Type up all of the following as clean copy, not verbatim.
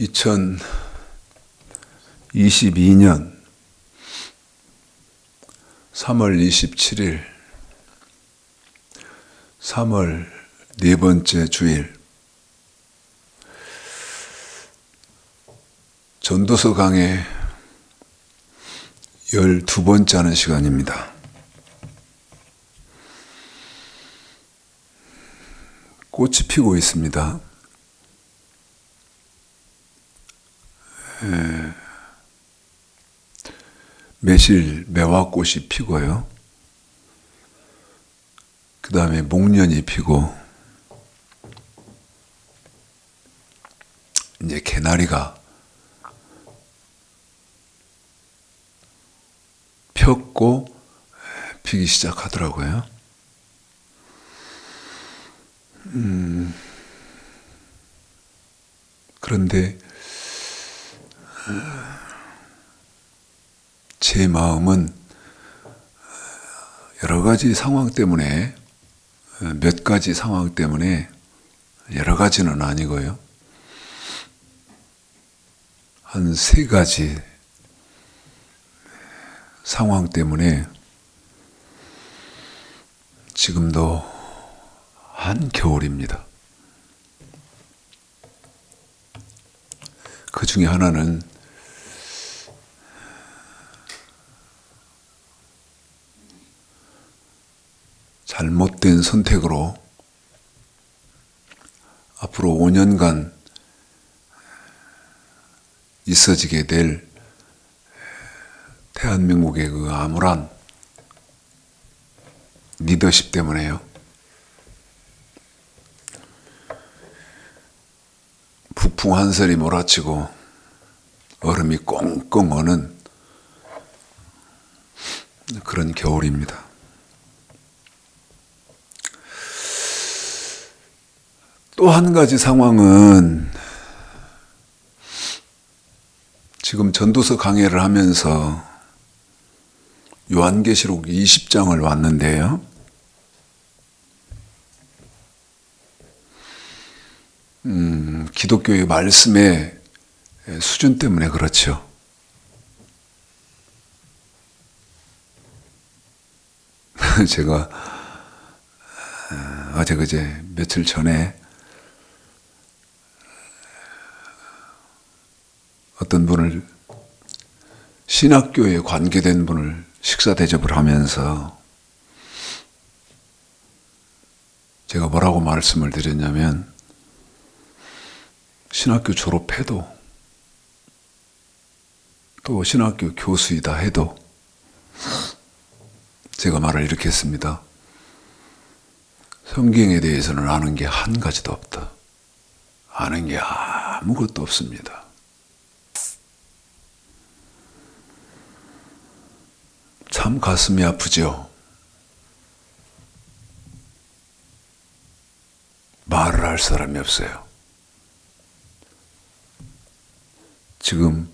2022년 3월 27일 3월 네 번째 주일 전도서 강의 12번째 하는 시간입니다. 꽃이 피고 있습니다. 매실 매화꽃이 피고요. 그 다음에 목련이 피고 이제 개나리가 폈고 피기 시작하더라고요. 그런데 제 마음은 여러 가지 상황 때문에, 몇 가지 상황 때문에, 여러 가지는 아니고요. 한 세 가지 상황 때문에 지금도 한겨울입니다. 그 중에 하나는 잘못된 선택으로 앞으로 5년간 있어지게 될 대한민국의 그 암울한 리더십 때문에요. 북풍 한설이 몰아치고 얼음이 꽁꽁 어는 그런 겨울입니다. 또 한 가지 상황은 지금 전도서 강해를 하면서 요한계시록 20장을 왔는데요. 기독교의 말씀의 수준 때문에 그렇죠. 제가 어제 그제 며칠 전에 어떤 분을, 신학교에 관계된 분을 식사 대접을 하면서 제가 뭐라고 말씀을 드렸냐면, 신학교 졸업해도 또 신학교 교수이다 해도 제가 말을 이렇게 했습니다. 성경에 대해서는 아는 게 한 가지도 없다. 아는 게 아무것도 없습니다. 참 가슴이 아프죠. 말을 할 사람이 없어요. 지금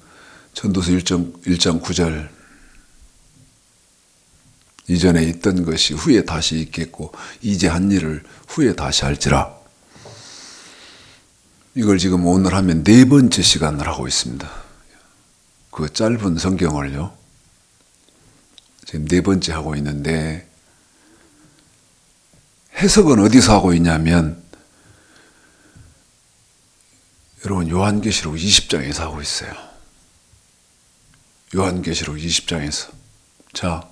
전도서 1장 9절 이전에 있던 것이 후에 다시 있겠고 이제 한 일을 후에 다시 할지라. 이걸 지금 오늘 하면 네 번째 시간을 하고 있습니다. 그 짧은 성경을요. 지금 네 번째 하고 있는데 해석은 어디서 하고 있냐면 여러분 요한계시록 20장에서 하고 있어요. 요한계시록 20장에서. 자,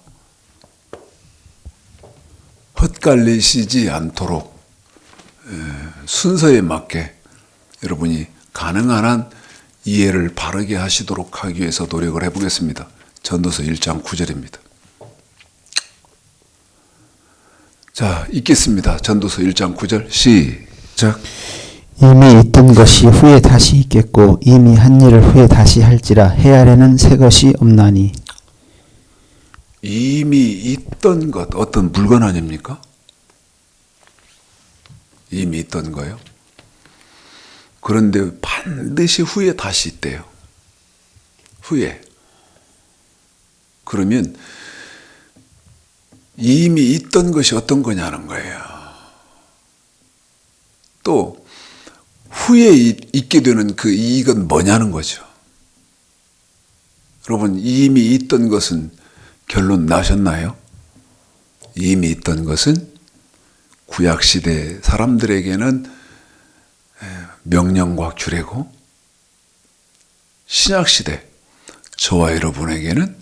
헛갈리시지 않도록 순서에 맞게 여러분이 가능한 한 이해를 바르게 하시도록 하기 위해서 노력을 해보겠습니다. 전도서 1장 9절입니다. 자, 읽겠습니다. 전도서 1장 9절 시작. 이미 있던 것이 후에 다시 있겠고 이미 한 일을 후에 다시 할지라 해 아래는 새 것이 없나니. 이미 있던 것, 어떤 물건 아닙니까? 이미 있던 거요. 그런데 반드시 후에 다시 있대요. 후에. 그러면 이미 있던 것이 어떤 거냐는 거예요. 또 후에 있게 되는 그 이익은 뭐냐는 거죠. 여러분, 이미 있던 것은 결론 나셨나요? 이미 있던 것은 구약시대 사람들에게는 명령과 규례고, 신약시대 저와 여러분에게는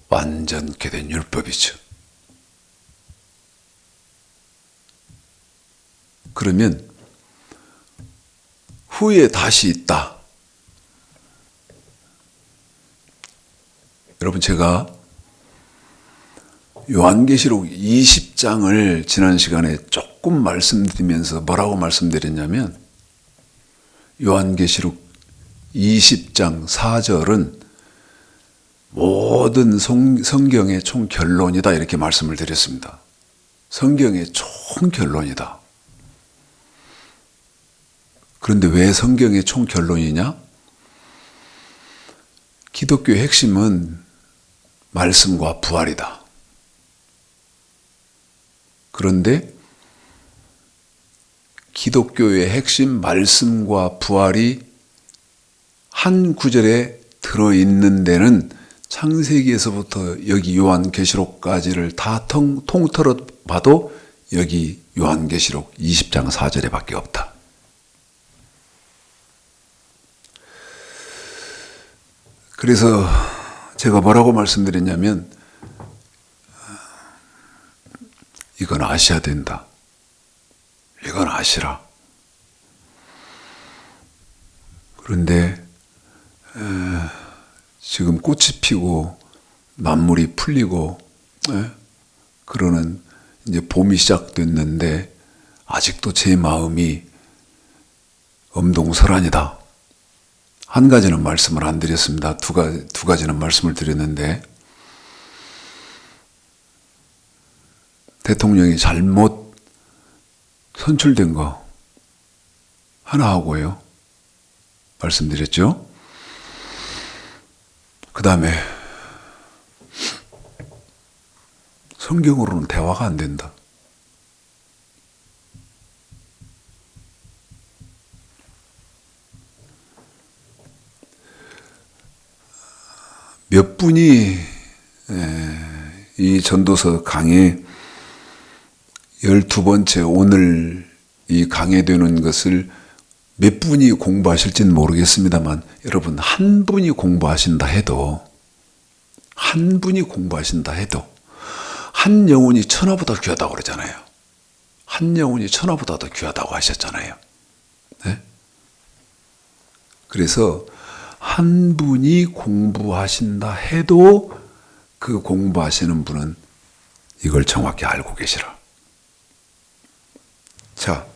완전케 된 율법이죠. 그러면 후에 다시 있다. 여러분, 제가 요한계시록 20장을 지난 시간에 조금 말씀드리면서 뭐라고 말씀드렸냐면, 요한계시록 20장 4절은 모든 성경의 총결론이다, 이렇게 말씀을 드렸습니다. 성경의 총결론이다. 그런데 왜 성경의 총결론이냐? 기독교의 핵심은 말씀과 부활이다. 그런데 기독교의 핵심 말씀과 부활이 한 구절에 들어있는 데는 창세기에서부터 여기 요한계시록까지를 다 통틀어 봐도 여기 요한계시록 20장 4절에 밖에 없다. 그래서 제가 뭐라고 말씀드렸냐면, 이건 아셔야 된다. 이건 아시라. 그런데 지금 꽃이 피고 만물이 풀리고 그러는 이제 봄이 시작됐는데 아직도 제 마음이 엄동설한이다. 한 가지는 말씀을 안 드렸습니다. 두 가지는 말씀을 드렸는데, 대통령이 잘못 선출된 거 하나 하고요. 말씀드렸죠? 그 다음에 성경으로는 대화가 안 된다. 몇 분이 이 전도서 강의 12번째 오늘 이 강해되는 것을 몇 분이 공부하실지는 모르겠습니다만, 여러분, 한 분이 공부하신다 해도, 한 분이 공부하신다 해도 한 영혼이 천하보다 귀하다고 그러잖아요. 한 영혼이 천하보다 더 귀하다고 하셨잖아요. 네? 그래서 한 분이 공부하신다 해도 그 공부하시는 분은 이걸 정확히 알고 계시라. 자,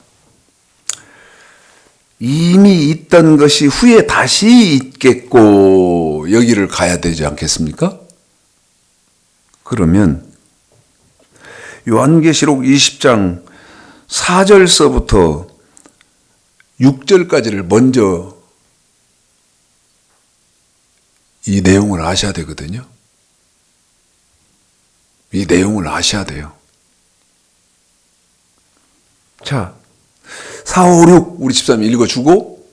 이미 있던 것이 후에 다시 있겠고, 여기를 가야 되지 않겠습니까? 그러면 요한계시록 20장 4절서부터 6절까지를 먼저 이 내용을 아셔야 되거든요. 이 내용을 아셔야 돼요. 자, 4, 5, 6 우리 집사님 읽어주고,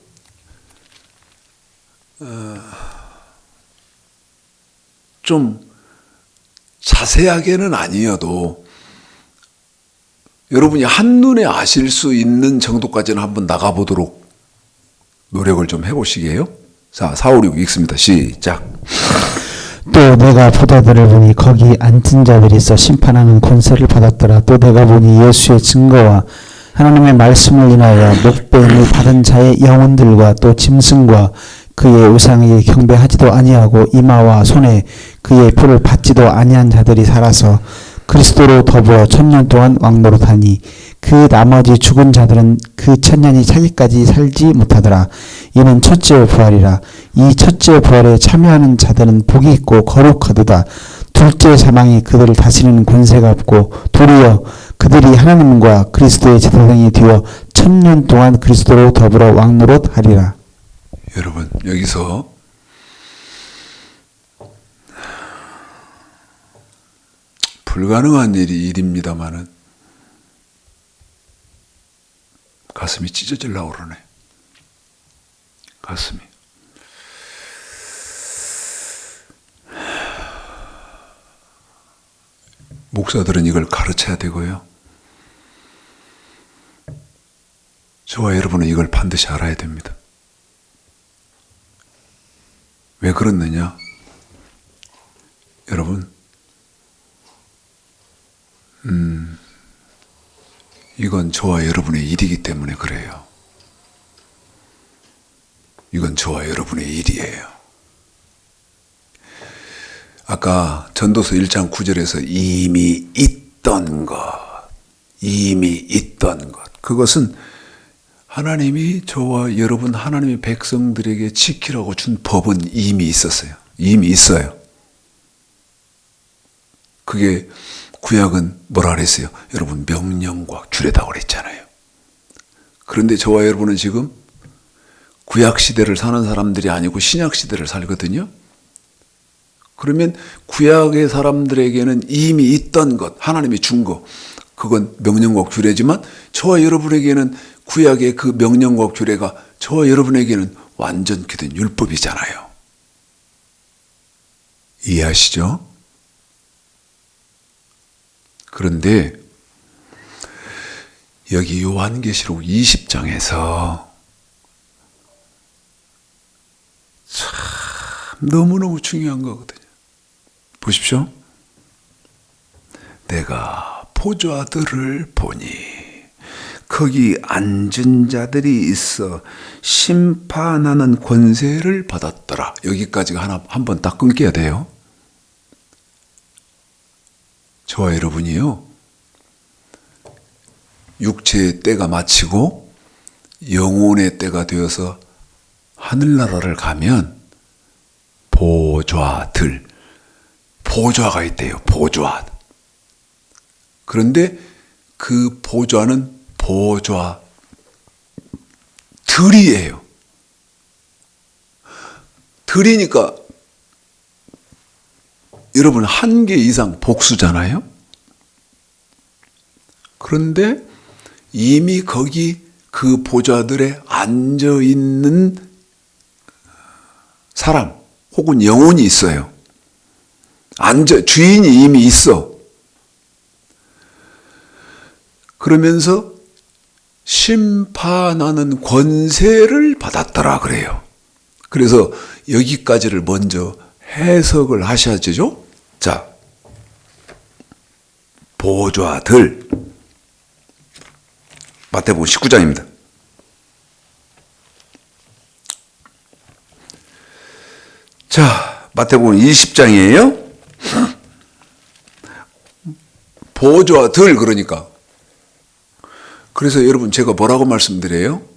좀 자세하게는 아니어도 여러분이 한눈에 아실 수 있는 정도까지는 한번 나가보도록 노력을 좀 해보시게요. 자, 4, 5, 6 읽습니다. 시작. 또 내가 보다들을 보니 거기 앉은 자들이 있어 심판하는 권세를 받았더라. 또 내가 보니 예수의 증거와 하나님의 말씀을 인하여 목배임을 받은 자의 영혼들과 또 짐승과 그의 우상에게 경배하지도 아니하고 이마와 손에 그의 표를 받지도 아니한 자들이 살아서 그리스도로 더불어 1000년 동안 왕노릇하니 그 나머지 죽은 자들은 그 1000년이 차기까지 살지 못하더라. 이는 첫째 부활이라. 이 첫째 부활에 참여하는 자들은 복이 있고 거룩하도다. 둘째 사망이 그들을 다스리는 권세가 없고 도리어 그들이 하나님과 그리스도의 제사장이 되어 1000년 동안 그리스도로 더불어 왕노릇하리라. 여러분, 여기서 불가능한 일입니다마는 가슴이 찢어질라고 그러네. 가슴이. 목사들은 이걸 가르쳐야 되고요. 저와 여러분은 이걸 반드시 알아야 됩니다. 왜 그렇느냐? 여러분, 이건 저와 여러분의 일이기 때문에 그래요. 이건 저와 여러분의 일이에요. 아까 전도서 1장 9절에서 이미 있던 것, 그것은 하나님이 저와 여러분 하나님의 백성들에게 지키라고 준 법은 이미 있었어요. 이미 있어요. 그게 구약은 뭐라 그랬어요? 여러분 명령과 규례라고 그랬잖아요. 그런데 저와 여러분은 지금 구약 시대를 사는 사람들이 아니고 신약 시대를 살거든요. 그러면 구약의 사람들에게는 이미 있던 것, 하나님이 준 것, 그건 명령과 규례지만 저와 여러분에게는 구약의 그 명령과 규례가 저와 여러분에게는 완전히 된 율법이잖아요. 이해하시죠? 그런데 여기 요한계시록 20장에서 참 너무너무 중요한 거거든요. 보십시오. 내가 보좌들을 보니 거기 앉은 자들이 있어 심판하는 권세를 받았더라. 여기까지가 한 번 딱 끊겨야 돼요. 저와 여러분이요, 육체의 때가 마치고 영혼의 때가 되어서 하늘나라를 가면 보좌가 있대요. 보좌. 그런데 그 보좌는 보좌들이에요. 들이니까 여러분 한 개 이상 복수잖아요. 그런데 이미 거기 그 보좌들에 앉아 있는 사람 혹은 영혼이 있어요. 주인이 이미 있어. 그러면서 심판하는 권세를 받았더라 그래요. 그래서 여기까지를 먼저 해석을 하셔야죠. 자, 보좌들. 마태복음 19장입니다. 자, 마태복음 20장이에요. 보좌들 그러니까. 그래서 여러분 제가 뭐라고 말씀드려요?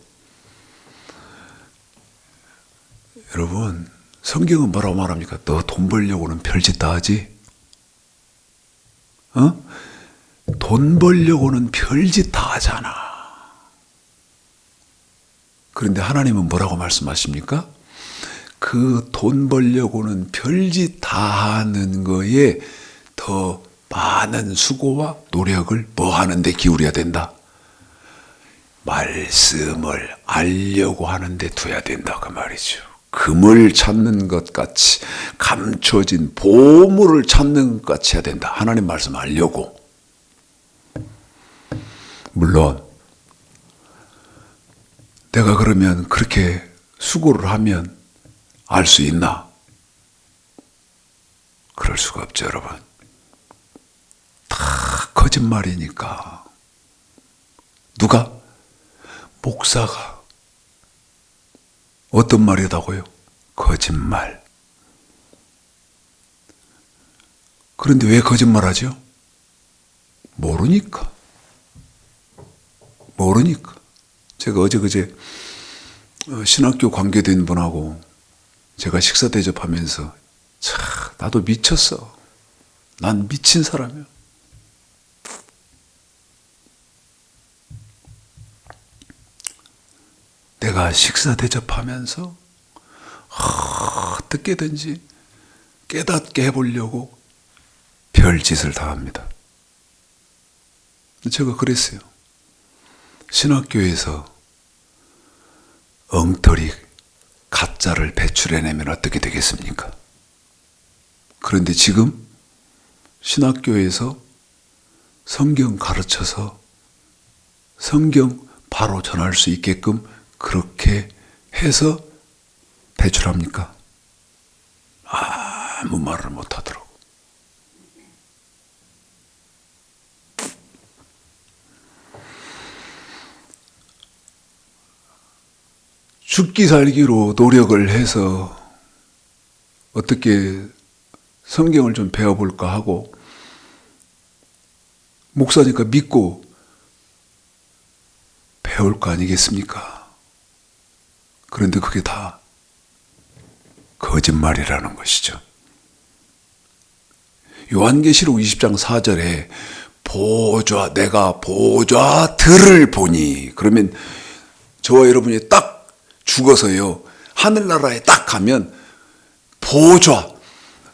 여러분 성경은 뭐라고 말합니까? 너 돈 벌려고는 별짓 다 하지? 돈 벌려고는 별짓 다 하잖아. 그런데 하나님은 뭐라고 말씀하십니까? 그 돈 벌려고는 별짓 다 하는 거에 더 많은 수고와 노력을 뭐 하는데 기울여야 된다? 말씀을 알려고 하는데 둬야 된다 그 말이죠. 금을 찾는 것 같이 감춰진 보물을 찾는 것 같이 해야 된다. 하나님 말씀 알려고. 물론 내가 그러면 그렇게 수고를 하면 알 수 있나? 그럴 수가 없죠, 여러분. 다 거짓말이니까. 누가? 목사가. 어떤 말이라고요? 거짓말. 그런데 왜 거짓말하죠? 모르니까. 제가 어제 신학교 관계된 분하고 제가 식사 대접하면서 나도 미쳤어. 난 미친 사람이야. 내가 식사 대접하면서 어떻게든지 깨닫게 해보려고 별짓을 다 합니다. 제가 그랬어요. 신학교에서 엉터리 가짜를 배출해내면 어떻게 되겠습니까? 그런데 지금 신학교에서 성경 가르쳐서 성경 바로 전할 수 있게끔 그렇게 해서 배출합니까? 아무 말을 못하더라고. 죽기 살기로 노력을 해서 어떻게 성경을 좀 배워볼까 하고 목사니까 믿고 배울 거 아니겠습니까? 그런데 그게 다 거짓말이라는 것이죠. 요한계시록 20장 4절에 내가 보좌들을 보니, 그러면 저와 여러분이 딱 죽어서요 하늘나라에 딱 가면 보좌,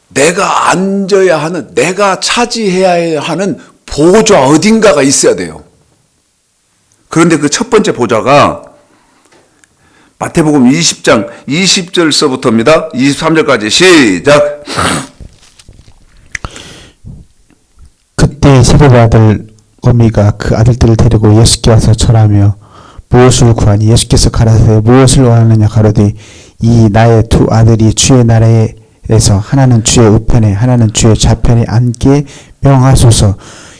내가 앉아야 하는, 내가 차지해야 하는 보좌 어딘가가 있어야 돼요. 그런데 그 첫 번째 보좌가 마태복음 20장 20절서부터입니다. 23절까지 시작. 그때 세베의 아들 어미가 그 아들들을 데리고 예수께 와서 절하며 무엇을 구하니 예수께서 가라사대 무엇을 원하느냐 가로되 이 나의 두 아들이 주의 나라에서 하나는 주의 우편에 하나는 주의 좌편에 앉게 명하소서.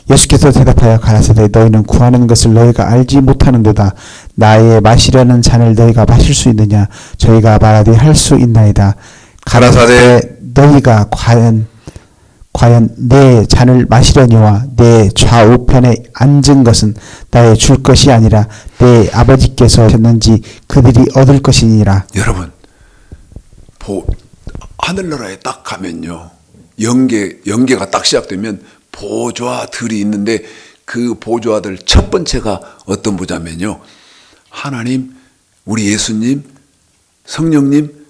예수께서 대답하여 가라사대 너희는 구하는 것을 너희가 알지 못하는도다. 나의 마시려는 잔을 너희가 마실 수 있느냐. 저희가 말하되 할 수 있나이다. 가라사대 너희가 과연 내 잔을 마시려니와 내 좌우편에 앉은 것은 나의 줄 것이 아니라 내 아버지께서 셨는지 그들이 얻을 것이니라. 여러분, 하늘나라에 딱 가면요, 연계가 딱 시작되면 보좌들이 있는데 그 보좌들 첫 번째가 어떤 보좌면요, 하나님, 우리 예수님, 성령님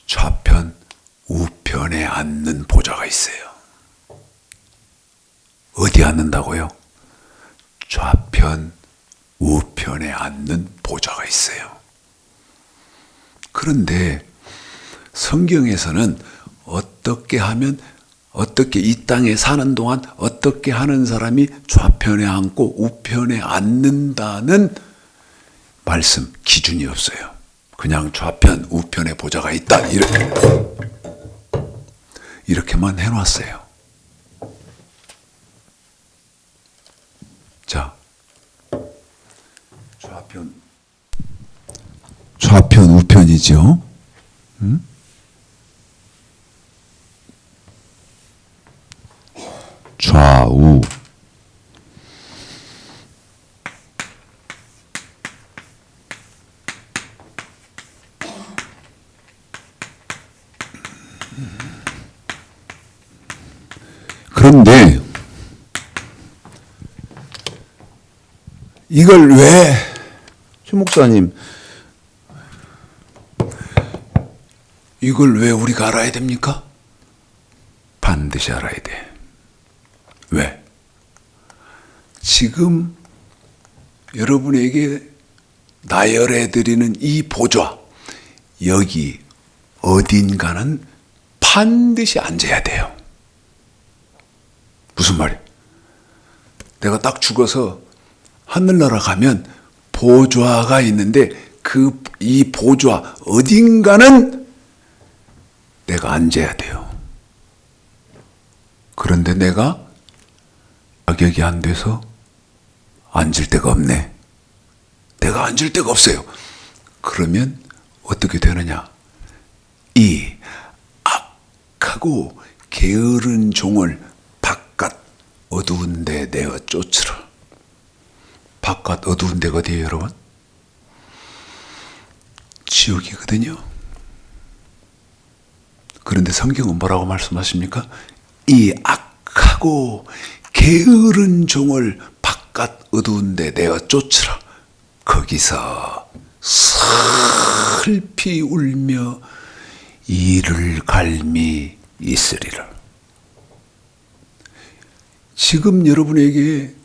좌편, 우편에 앉는 보좌가 있어요. 어디 앉는다고요? 좌편, 우편에 앉는 보좌가 있어요. 그런데 성경에서는 어떻게 하면, 어떻게 이 땅에 사는 동안 어떻게 하는 사람이 좌편에 앉고 우편에 앉는다는 말씀, 기준이 없어요. 그냥 좌편, 우편에 보좌가 있다, 이렇게만 해놨어요. 자, 좌편, 우편이죠. 좌우. 그런데 이걸 왜, 최 목사님, 이걸 왜 우리가 알아야 됩니까? 반드시 알아야 돼. 왜? 지금 여러분에게 나열해드리는 이 보좌, 여기 어딘가는 반드시 앉아야 돼요. 무슨 말이에요? 내가 딱 죽어서 하늘나라 가면 보좌가 있는데 이 보좌 어딘가는 내가 앉아야 돼요. 그런데 내가 자격이 안 돼서 앉을 데가 없네. 내가 앉을 데가 없어요. 그러면 어떻게 되느냐? 이 악하고 게으른 종을 바깥 어두운 데 내어 쫓으라. 바깥 어두운 데가 어디예요, 여러분? 지옥이거든요. 그런데 성경은 뭐라고 말씀하십니까? 이 악하고 게으른 종을 바깥 어두운 데 내어 쫓으라. 거기서 슬피 울며 이를 갈미 있으리라. 지금 여러분에게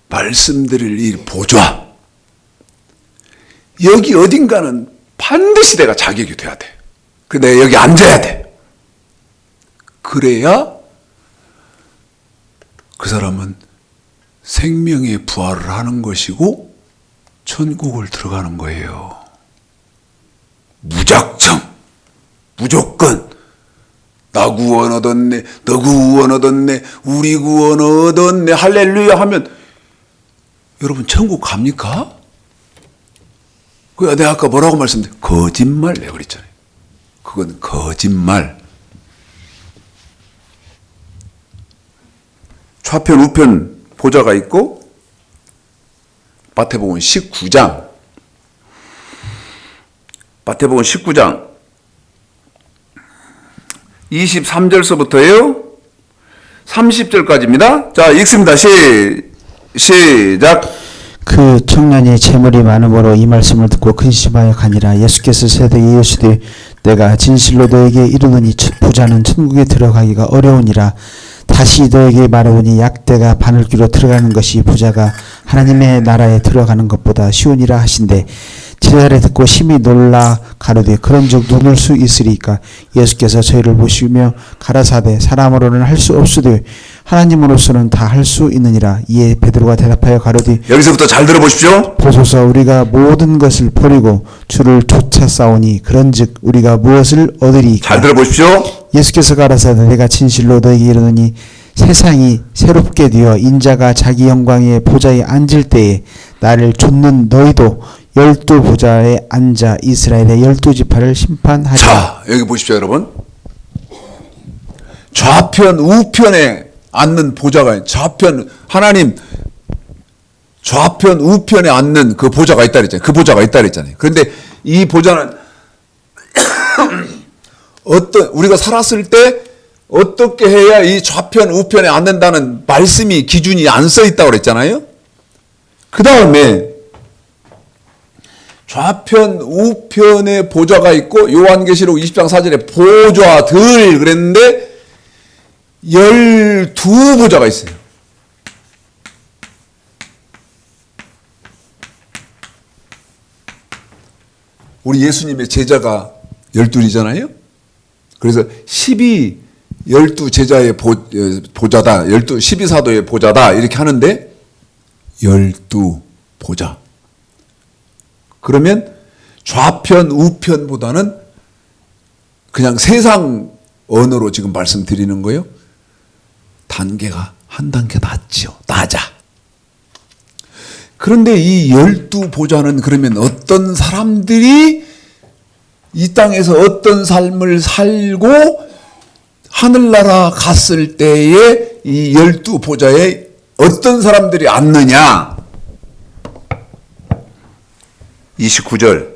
말씀드릴 이 보좌, 여기 어딘가는 반드시 내가 자격이 돼야 돼. 내가 여기 앉아야 돼. 그래야 그 사람은 생명의 부활을 하는 것이고 천국을 들어가는 거예요. 무작정, 무조건 나 구원 얻었네, 너 구원 얻었네, 우리 구원 얻었네, 할렐루야 하면 여러분 천국 갑니까? 내가 아까 뭐라고 말씀드렸어요? 거짓말 내가 그랬잖아요. 그건 거짓말. 좌편 우편 보좌가 있고 마태복음 19장 23절서부터예요. 30절까지입니다. 자, 읽습니다. 시작. 그 청년이 재물이 많음으로 이 말씀을 듣고 근심하여 가니라. 예수께서 세대에 이르시되 내가 진실로 너에게 이르노니 부자는 천국에 들어가기가 어려우니라. 다시 너에게 말하오니 약대가 바늘귀로 들어가는 것이 부자가 하나님의 나라에 들어가는 것보다 쉬우니라 하신대. 제자를 듣고 심히 놀라 가로되 그런즉 누굴 수 있으리까. 예수께서 저희를 보시며 가라사대 사람으로는 할 수 없으되 하나님으로서는 다 할 수 있느니라. 이에 베드로가 대답하여 가로되 여기서부터 잘 들어보십시오. 보소서 우리가 모든 것을 버리고 주를 쫓아 싸우니 그런즉 우리가 무엇을 얻으리이까. 잘 들어보십시오. 예수께서 가라사대 내가 진실로 너에게 이르노니 세상이 새롭게 되어 인자가 자기 영광의 보좌에 앉을 때에 나를 좇는 너희도 12보좌에 앉아 이스라엘의 12지파를 심판하리라. 자, 여기 보십시오, 여러분. 좌편 우편에 앉는 보좌가 좌편 하나님 좌편 우편에 앉는 그 보좌가 있다 그랬잖아요. 그 보좌가 있다 그랬잖아요. 그런데 이 보좌는 우리가 살았을 때 어떻게 해야 이 좌편 우편에 앉는다는 말씀이 기준이 안 써 있다고 그랬잖아요. 그 다음에 좌편 우편에 보좌가 있고 요한계시록 20장 4절에 보좌들 그랬는데 12보좌가 있어요. 우리 예수님의 제자가 12이잖아요. 그래서 12제자의 보좌다. 12사도의 보좌다. 이렇게 하는데 12보좌. 그러면 좌편 우편보다는 그냥 세상 언어로 지금 말씀드리는 거예요. 단계가 한 단계 낮아. 그런데 이 12보좌는 그러면 어떤 사람들이 이 땅에서 어떤 삶을 살고 하늘나라 갔을 때에 이 12보좌에 어떤 사람들이 앉느냐. 29절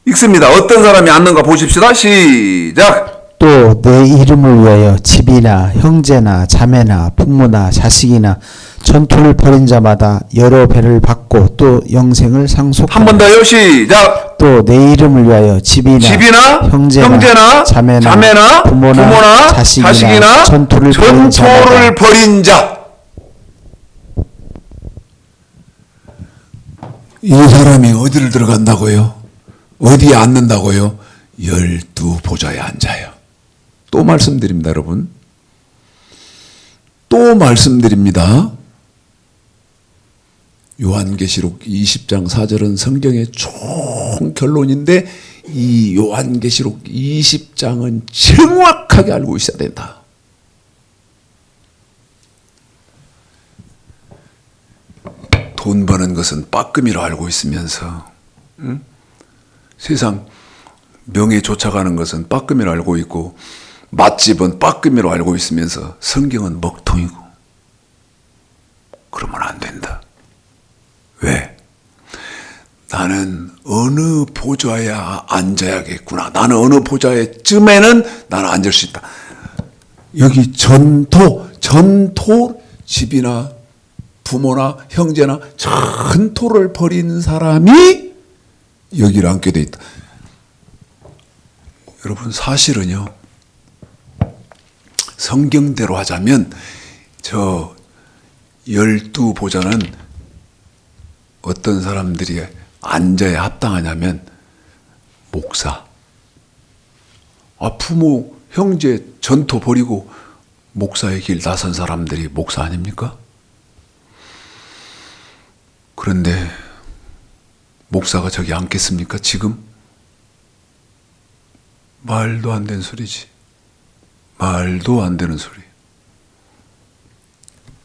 읽습니다. 어떤 사람이 앉는가 보십시다. 시작. 또 내 이름을 위하여 집이나 형제나 자매나 부모나 자식이나 전토를 벌인 자마다 여러 배를 받고 또 영생을 상속하라. 한 번 더요. 시작. 또 내 이름을 위하여 집이나 형제나 자매나 부모나 자식이나 전토를 벌인 자. 이 사람이 어디를 들어간다고요? 어디에 앉는다고요? 12보좌에 앉아요. 또 말씀드립니다, 여러분. 또 말씀드립니다. 요한계시록 20장 4절은 성경의 총 결론인데 이 요한계시록 20장은 정확하게 알고 있어야 된다. 돈 버는 것은 빠끔이라 알고 있으면서 세상 명예 쫓아가는 것은 빠끔이라 알고 있고 맛집은 빠끔이라 알고 있으면서 성경은 먹통이고 그러면 안 된다. 왜? 나는 어느 보좌에 앉아야겠구나. 나는 어느 보좌에 쯤에는 나는 앉을 수 있다. 여기 전토 집이나 부모나 형제나 전토를 벌인 사람이 여기를 앉게 돼 있다. 여러분 사실은요. 성경대로 하자면 저 12보좌는 어떤 사람들이 앉아야 합당하냐면 목사. 부모, 형제 전토 버리고 목사의 길 나선 사람들이 목사 아닙니까? 그런데 목사가 저기 앉겠습니까? 지금? 말도 안 되는 소리지. 말도 안 되는 소리.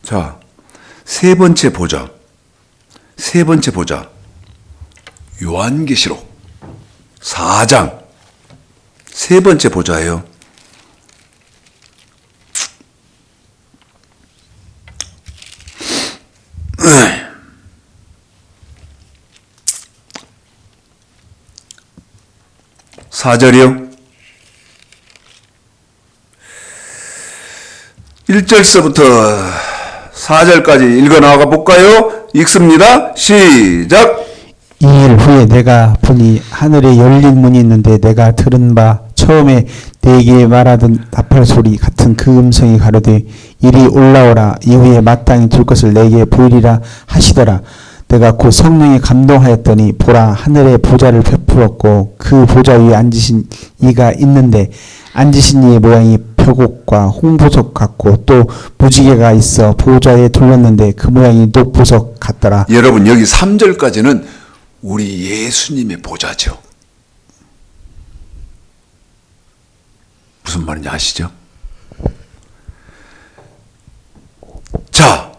자, 세 번째 보자. 요한계시록 4장. 세 번째 보자예요. (4절이요) 1절서부터 4절까지 읽어 나가 볼까요? 읽습니다. 시작. 이 일 후에 내가 보니 하늘에 열린 문이 있는데 내가 들은 바 처음에 내게 말하던 나팔 소리 같은 그 음성이 가로되 이리 올라오라. 이후에 마땅히 둘 것을 내게 보이리라 하시더라. 내가 곧 성령에 감동하였더니 보라 하늘에 보좌를 베풀었고 그 보좌 위에 앉으신 이가 있는데 앉으신 이의 모양이 벼곡과 홍보석 같고 또 무지개가 있어 보좌에 둘렀는데 그 모양이 녹보석 같더라. 여러분 여기 3절까지는 우리 예수님의 보좌죠. 무슨 말인지 아시죠? 자,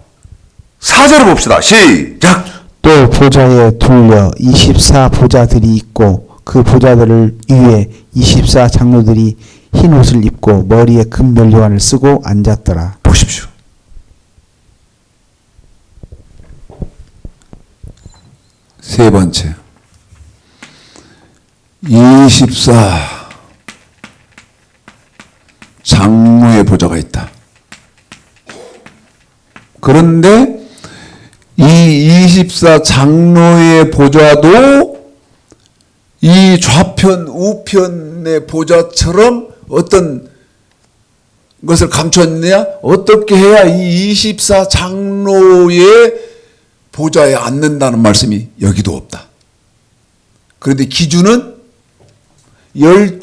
4절을 봅시다. 시작. 또 보좌에 둘려 24 보좌들이 있고 그 보좌들을 위에 24 장로들이 흰 옷을 입고 머리에 금 면류관을 쓰고 앉았더라. 보십시오. 세 번째, 24 장로의 보좌가 있다. 그런데 이 24 장로의 보좌도 이 좌편 우편의 보좌처럼 어떤 것을 감췄느냐? 어떻게 해야 이 24 장로의 보좌에 앉는다는 말씀이 여기도 없다. 그런데 기준은 12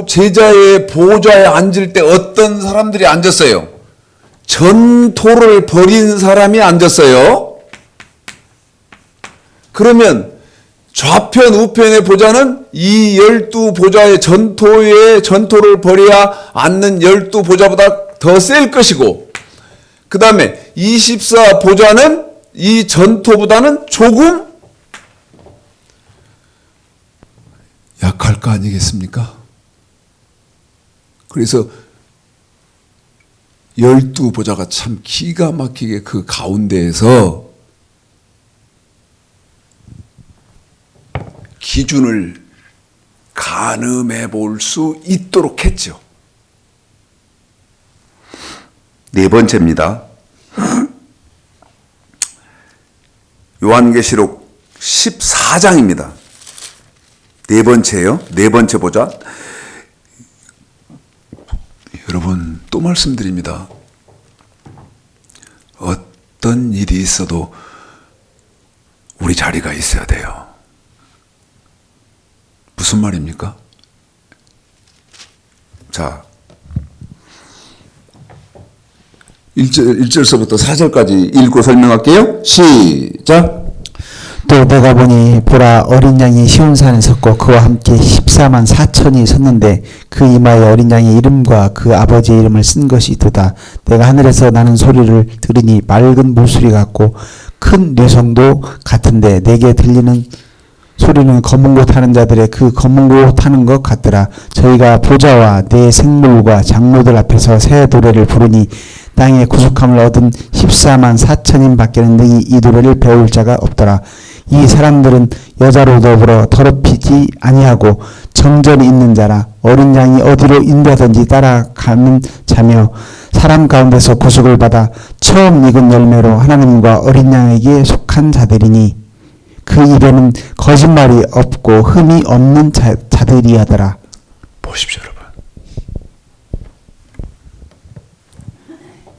제자의 보좌에 앉을 때 어떤 사람들이 앉았어요? 전토를 벌인 사람이 앉았어요. 그러면 좌편 우편의 보좌는 이 12보좌의 전토를 벌여야 앉는 12보좌보다 더 셀 것이고, 그 다음에 24보좌는 이 전토보다는 조금 약할 거 아니겠습니까? 그래서 12보좌가 참 기가 막히게 그 가운데에서 기준을 가늠해 볼 수 있도록 했죠. 네 번째입니다. 요한계시록 14장입니다. 네 번째예요. 네 번째 보자. 여러분 또 말씀드립니다. 어떤 일이 있어도 우리 자리가 있어야 돼요. 무슨 말입니까? 자, 1절서부터 4절까지 읽고 설명할게요. 시작. 또 내가 보니 보라 어린 양이 시온산에 섰고 그와 함께 14만 4천이 섰는데 그 이마에 어린 양의 이름과 그 아버지의 이름을 쓴 것이 있도다. 내가 하늘에서 나는 소리를 들으니 맑은 물소리 같고 큰 뇌성도 같은데 내게 들리는 소리는 검은 고 타는 자들의 그 검은 고 타는 것 같더라. 저희가 보좌와 내 생물과 장로들 앞에서 새 노래를 부르니 땅의 구속함을 얻은 14만 4천인 밖에는 능히 이 노래를 배울 자가 없더라. 이 사람들은 여자로 더불어 더럽히지 아니하고 정절이 있는 자라. 어린 양이 어디로 인도하든지 따라가는 자며 사람 가운데서 구속을 받아 처음 익은 열매로 하나님과 어린 양에게 속한 자들이니 그 입에는 거짓말이 없고 흠이 없는 자들이하더라. 보십시오, 여러분.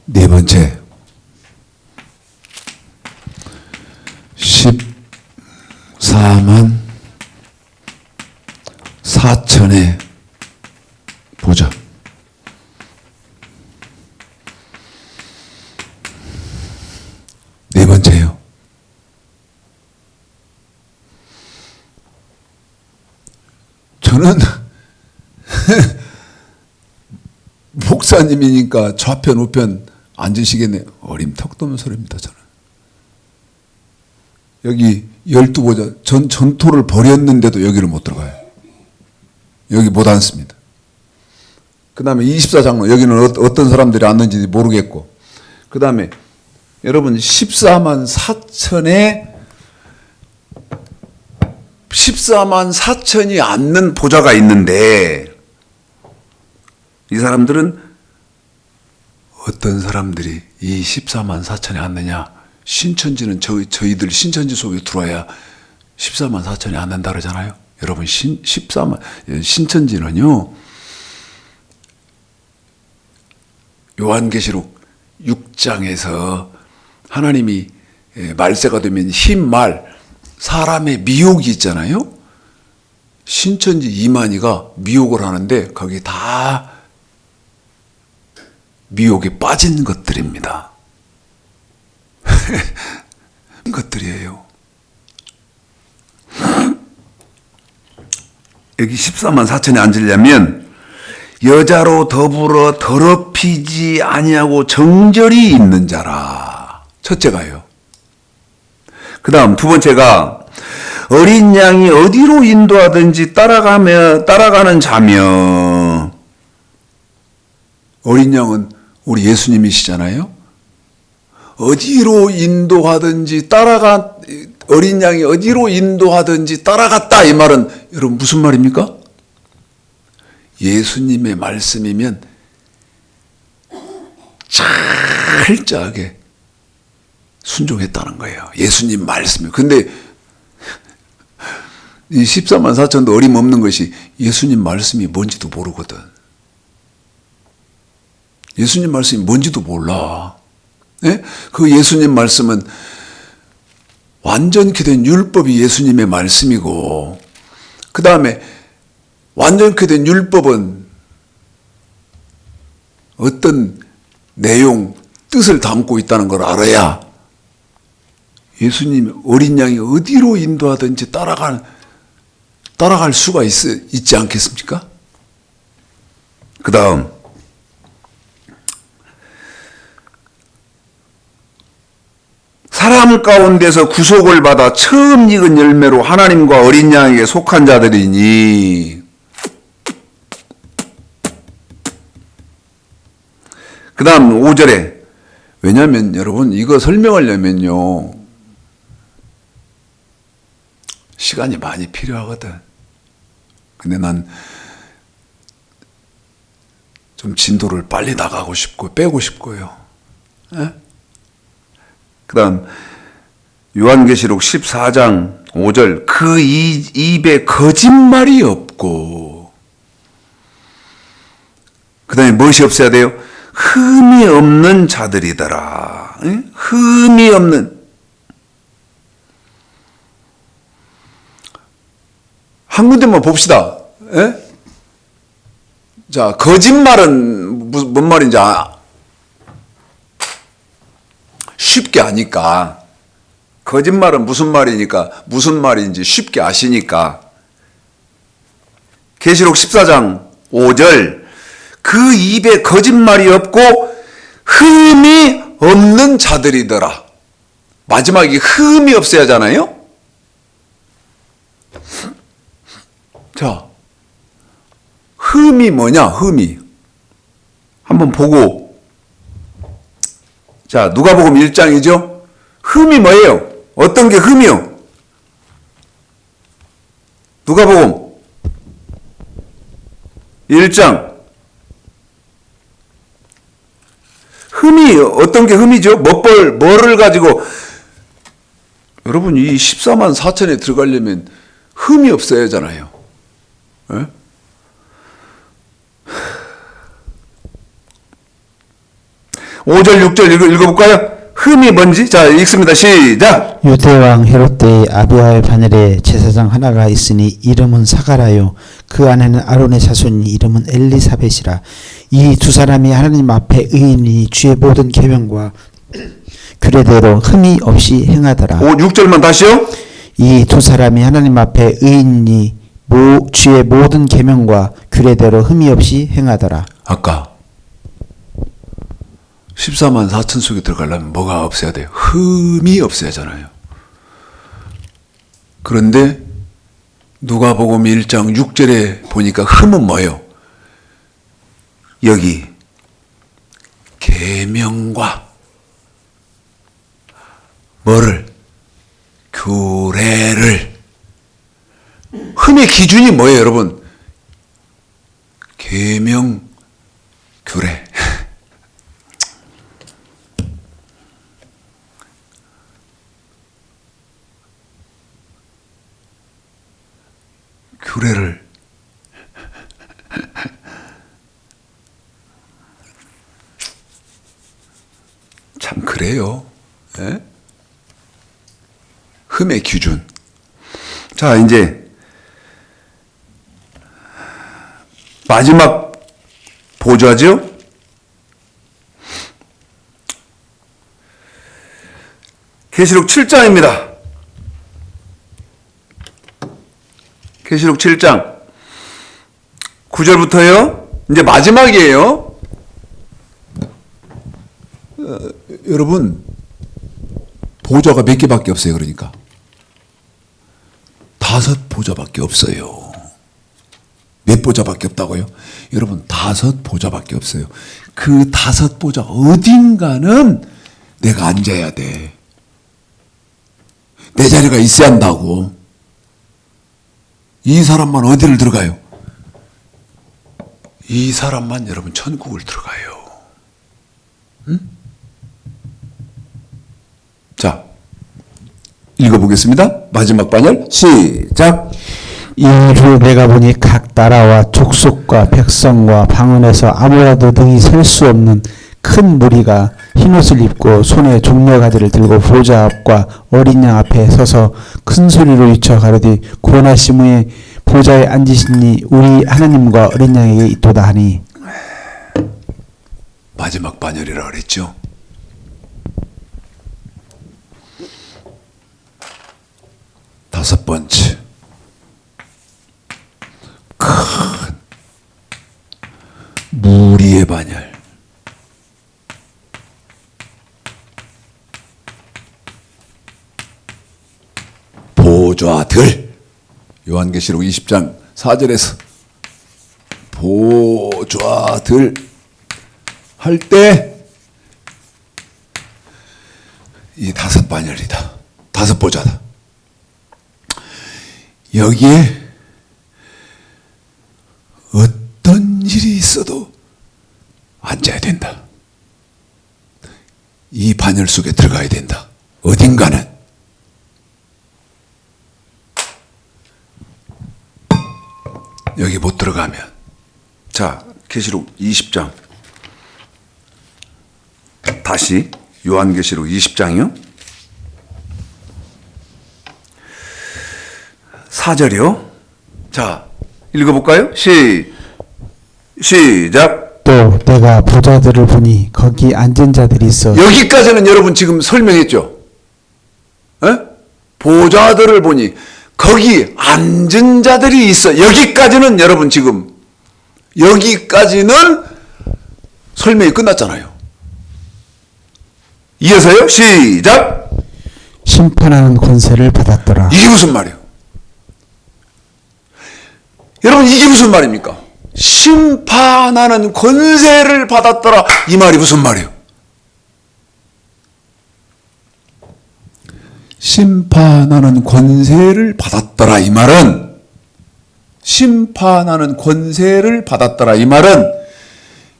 네 번째. 저는 목사님이니까 좌편 우편 앉으시겠네요. 어림턱도 없는 소리입니다. 저는 여기 12보좌 전토를 벌였는데도 여기를 못 들어가요. 여기 못 앉습니다. 그 다음에 24장로 여기는 어떤 사람들이 앉는지 모르겠고, 그 다음에 여러분 14만 4천이 앉는 보좌가 있는데, 이 사람들은 어떤 사람들이 이 14만 4천에 앉느냐? 신천지는 저희들 신천지 속에 들어와야 14만 4천이 앉는다 그러잖아요. 여러분 14만 신천지는요, 요한계시록 6장에서 하나님이 말세가 되면 흰 말, 사람의 미혹이 있잖아요. 신천지 이만희가 미혹을 하는데 거기 다 미혹에 빠진 것들입니다. 것들이에요. 여기 14만 4천에 앉으려면 여자로 더불어 더럽히지 아니하고 정절이 있는 자라. 첫째가요. 그 다음 두 번째가 어린 양이 어디로 인도하든지 따라가는 자며. 어린 양은 우리 예수님이시잖아요. 어디로 인도하든지 어린 양이 어디로 인도하든지 따라갔다, 이 말은 여러분 무슨 말입니까? 예수님의 말씀이면 철저하게 순종했다는 거예요. 예수님 말씀이. 근데 이 14만 4천도 어림없는 것이 예수님 말씀이 뭔지도 모르거든. 예수님 말씀이 뭔지도 몰라. 네? 그 예수님 말씀은 완전케 된 율법이 예수님의 말씀이고, 그 다음에 완전케 된 율법은 어떤 내용, 뜻을 담고 있다는 걸 알아야 예수님 어린 양이 어디로 인도하든지 따라갈 수가 있지 않겠습니까? 그 다음 사람 가운데서 구속을 받아 처음 익은 열매로 하나님과 어린 양에게 속한 자들이니. 그 다음 5절에, 왜냐하면 여러분 이거 설명하려면요 시간이 많이 필요하거든. 근데 난 좀 진도를 빨리 나가고 싶고 빼고 싶고요. 그 다음 요한계시록 14장 5절, 그 입에 거짓말이 없고, 그 다음에 무엇이 없어야 돼요? 흠이 없는 자들이더라. 흠이 없는. 한 군데만 봅시다. 자, 거짓말은 뭔 말인지 쉽게 아니까. 거짓말은 무슨 말이니까, 무슨 말인지 쉽게 아시니까. 계시록 14장 5절, 그 입에 거짓말이 없고 흠이 없는 자들이더라. 마지막에 흠이 없어야 하잖아요. 자, 흠이 뭐냐? 흠이 한번 보고, 자, 누가복음 1장이죠. 흠이 뭐예요? 어떤 게 흠이요? 누가복음 1장. 흠이 어떤 게 흠이죠? 뭐를 가지고. 여러분 이 14만 4천에 들어가려면 흠이 없어야 하잖아요. 예? (5절) (6절) 읽어볼까요? 흠이 뭔지? 자, 읽습니다. 시작. 유대왕 헤롯 때의 아비아의 바늘에 제사장 하나가 있으니 이름은 사가라요. 그 안에는 아론의 자손이 이름은 엘리사벳이라. 이 두 사람이 하나님 앞에 의인이 주의 모든 계명과 규례대로 흠이 없이 행하더라. 6절만 다시요. 이 두 사람이 하나님 앞에 의인이 주의 모든 계명과 규례대로 흠이 없이 행하더라. 아까 14만 4천 속에 들어가려면 뭐가 없어야 돼요? 흠이 없어야 하잖아요. 그런데 누가복음 1장 6절에 보니까 흠은 뭐예요? 여기 계명과 뭐를? 규례를. 흠의 기준이 뭐예요, 여러분? 계명, 규례. 규례를 참 그래요. 예? 흠의 기준. 자, 이제 마지막 보좌죠. 계시록 7장입니다. 계시록 7장 9절부터요. 이제 마지막이에요. 여러분, 보좌가 몇 개밖에 없어요. 그러니까 5보좌밖에 없어요. 몇 보좌밖에 없다고요? 여러분, 5보좌밖에 없어요. 그 5보좌 어딘가는 내가 앉아야 돼. 내 자리가 있어야 한다고. 이 사람만 어디를 들어가요? 이 사람만 여러분 천국을 들어가요. 응? 자, 읽어보겠습니다. 마지막 반열 시작. 이후 내가 보니 각 나라와 족속과 백성과 방언에서 아무라도 능히 셀 수 없는 큰 무리가 흰옷을 입고 손에 종려가지를 들고 보좌 앞과 어린 양 앞에 서서 큰 소리로 외쳐 가로되 구원하심 후에 보좌에 앉으시니 우리 하나님과 어린 양에게 있도다 하니. 마지막 반열이라 그랬죠. 다섯 번째, 큰 무리의 반열. 보좌들. 요한계시록 20장 4절에서 보좌들 할 때 이 5반열이다. 5보좌다. 여기에 어떤 일이 있어도 앉아야 된다. 이 반열 속에 들어가야 된다. 어딘가는. 여기 못 들어가면. 자, 계시록 20장. 다시 요한계시록 20장이요. 4절이요. 자, 읽어볼까요? 시작. 또 내가 보좌들을 보니 거기 앉은 자들이 있어. 여기까지는 여러분 지금 설명했죠? 에? 보좌들을 보니 거기 앉은 자들이 있어. 여기까지는 여러분 지금 여기까지는 설명이 끝났잖아요. 이어서요. 시작. 심판하는 권세를 받았더라. 이게 무슨 말이에요? 여러분, 이게 무슨 말입니까? 심판하는 권세를 받았더라. 이 말이 무슨 말이에요? 심판하는 권세를 받았더라. 이 말은, 심판하는 권세를 받았더라. 이 말은,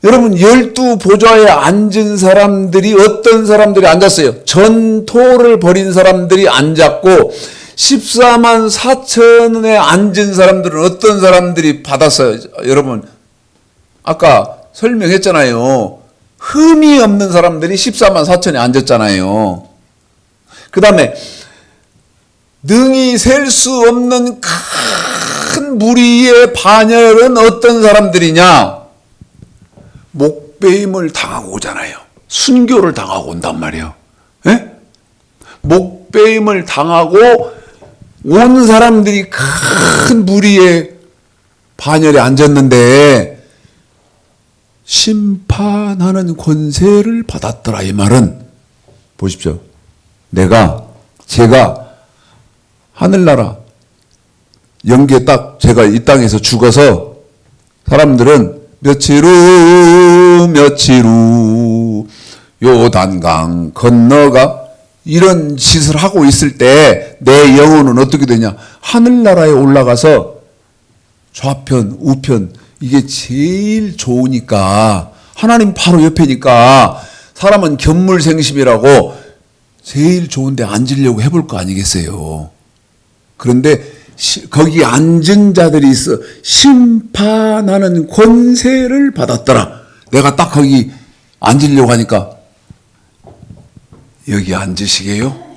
여러분, 12보좌에 앉은 사람들이 어떤 사람들이 앉았어요? 전토를 벌인 사람들이 앉았고, 14만 4천에 앉은 사람들은 어떤 사람들이 받았어요? 여러분, 아까 설명했잖아요. 흠이 없는 사람들이 14만 4천에 앉았잖아요. 그 다음에 능히 셀 수 없는 큰 무리의 반열은 어떤 사람들이냐? 목배임을 당하고 오잖아요. 순교를 당하고 온단 말이에요. 예? 목배임을 당하고 온 사람들이 큰 무리의 반열에 앉았는데 심판하는 권세를 받았더라. 이 말은 보십시오. 제가 하늘나라 영계 딱 제가 이 땅에서 죽어서 사람들은 며칠 후 요단강 건너가 이런 짓을 하고 있을 때 내 영혼은 어떻게 되냐? 하늘나라에 올라가서 좌편, 우편 이게 제일 좋으니까 하나님 바로 옆에니까 사람은 견물생심이라고 제일 좋은 데 앉으려고 해볼 거 아니겠어요. 그런데 거기 앉은 자들이 있어 심판하는 권세를 받았더라. 내가 딱 거기 앉으려고 하니까 여기 앉으시게요?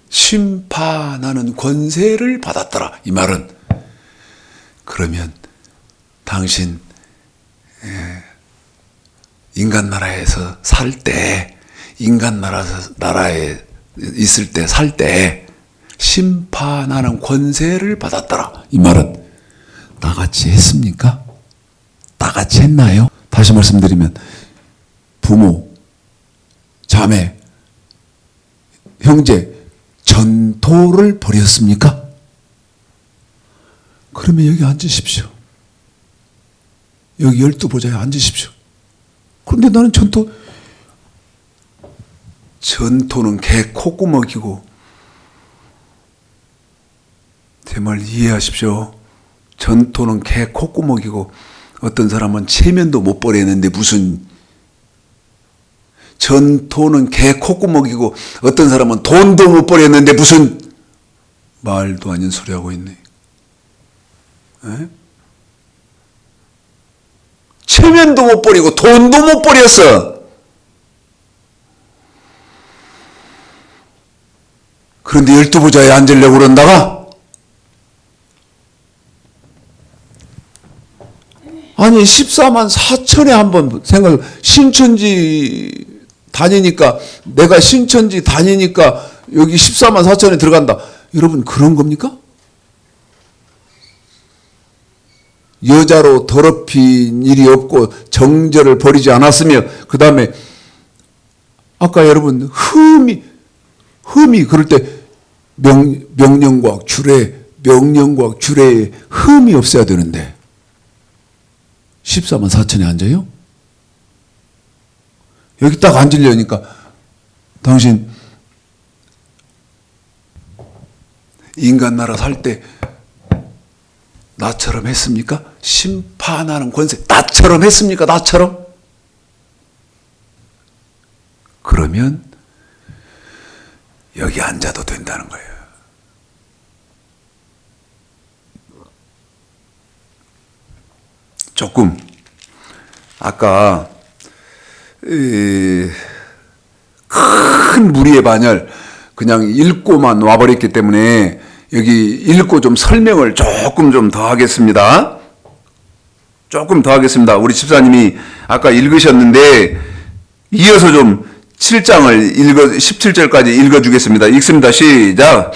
심판하는 권세를 받았더라. 이 말은 그러면 당신 인간 나라에서 살 때 인간 나라에 있을 때 살 때 심판하는 권세를 받았더라. 이 말은 나같이 했습니까? 나같이 했나요? 다시 말씀드리면 부모, 자매, 형제 전토를 벌였습니까? 그러면 여기 앉으십시오. 여기 12보좌에 앉으십시오. 그런데 나는 전토는 개 콧구멍이고, 제 말 이해하십시오. 전토는 개 콧구멍이고, 어떤 사람은 체면도 못 버리는데 무슨, 전토는 개 콧구멍이고, 어떤 사람은 돈도 못 버렸는데 무슨, 말도 아닌 소리 하고 있네. 에? 체면도 못 버리고 돈도 못 버렸어. 그런데 12보좌에 앉으려고 그런다가? 아니 14만 4천에 한번 신천지 다니니까 내가 신천지 다니니까 여기 14만 4천에 들어간다. 여러분 그런 겁니까? 여자로 더럽힌 일이 없고 정절을 버리지 않았으며 그 다음에 아까 여러분 흠이 그럴 때 명령과 규례에 흠이 없어야 되는데 14만 4천에 앉아요? 여기 딱 앉으려니까 당신 인간 나라 살 때 나처럼 했습니까? 심판하는 권세 나처럼 했습니까? 나처럼? 그러면 여기 앉아도 된다는 거예요. 조금 아까 큰 무리의 반열 그냥 읽고만 와버렸기 때문에 여기 읽고 좀 설명을 조금 좀 더 하겠습니다. 우리 집사님이 아까 읽으셨는데 이어서 좀 7장을 17절까지 읽어주겠습니다. 읽습니다. 시작.